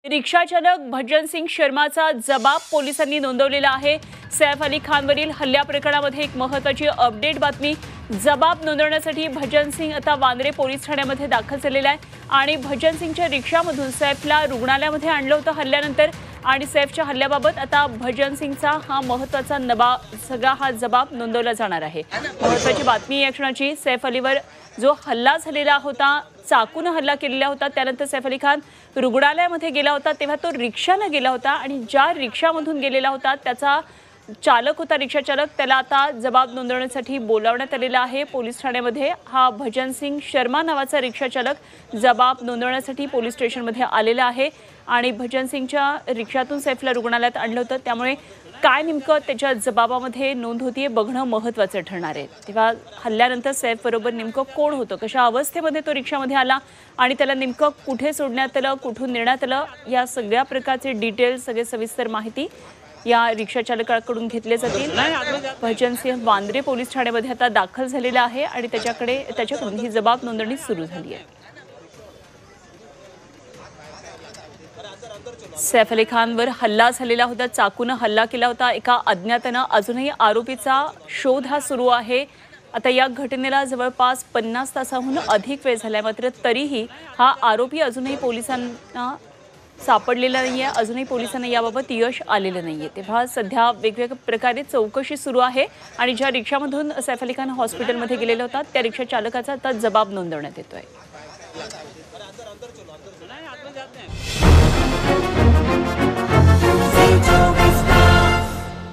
रिक्षा चालक भजन सिंग शर्माचा जबाब पोलिसांनी नोंदवलेला आहे। सैफ अली खानवरील हल्ल्या प्रकरणामध्ये एक महत्त्वाची अपडेट बातमी। जबाब नोंदवण्यासाठी भजन सिंग आता वांद्रे पोलीस ठाण्यामध्ये दाखल झालेला आहे आणि भजन सिंगच्या रिक्षामधून सैफला रुग्णालयामध्ये आणलं होतं हल्ल्यानंतर आणि सैफच्या हल्ल्याबाबत आता भजन सिंगचा हा महत्त्वाचा सगळा हा जबाब नोंदवला जाणार आहे। महत्त्वाची बातमी या क्षणाची। सैफ अलीवर जो हल्ला झालेला होता, चाकून हल्ला केलेला होता, त्यानंतर सैफ अली खान रुग्णालयामध्ये गेला होता तेव्हा तो रिक्षाने गेला होता आणि ज्या रिक्षामधून गेलेला होता त्याचा चालक होता, रिक्षा चालक, त्याला आता जबाब नोंदवण्यासाठी बोलावण्यात आलेला आहे पोलीस ठाण्यामध्ये। हा भजन सिंग शर्मा नावाचा रिक्षा चालक जबाब नोंदवण्यासाठी पोलीस स्टेशनमध्ये आलेला आहे आणि भजन सिंगच्या रिक्षातून सैफला रुग्णालयात आणलं होतं, त्यामुळे काय नेमकं त्याच्या जबाबामध्ये नोंद होतीये बघणं महत्त्वाचं ठरणार आहे। तेव्हा हल्ल्यानंतर सैफ बरोबर नेमकं कोण होतं, कशा अवस्थेमध्ये तो रिक्षामध्ये आला आणि त्याला नेमकं कुठे सोडण्यात आलं, कुठून नेण्यात आलं, या सगळ्या प्रकारचे डिटेल्स, सगळे सविस्तर माहिती या रिक्षा चालकाकडून घेतले जातील। भजन सिंग वांद्रे पोलीस ठाण्यामध्ये आता दाखल झालेला आहे आणि त्याच्याकडून ही जबाब नोंदणी सुरू झाली आहे। सैफ अली खानवर हल्ला झालेला होता, चाकून हल्ला केला होता एका अज्ञातानं। अजूनही आरोपीचा शोध हा सुरू आहे। आता या घटनेला जवळपास 50 तासाहून अधिक वेळ झालाय, मात्र तरीही हा आरोपी अजूनही पोलिसांना सापडलेला नाहीये, अजूनही पोलिसांना याबाबत यश आलेलं नाहीये। तेव्हा सध्या वेगवेगळ्या प्रकारे चौकशी सुरू आहे आणि ज्या रिक्षामधून सैफ अली खान हॉस्पिटलमध्ये गेलेला होता त्या रिक्षा चालकाचा आता जबाब नोंदवण्यात येतोय।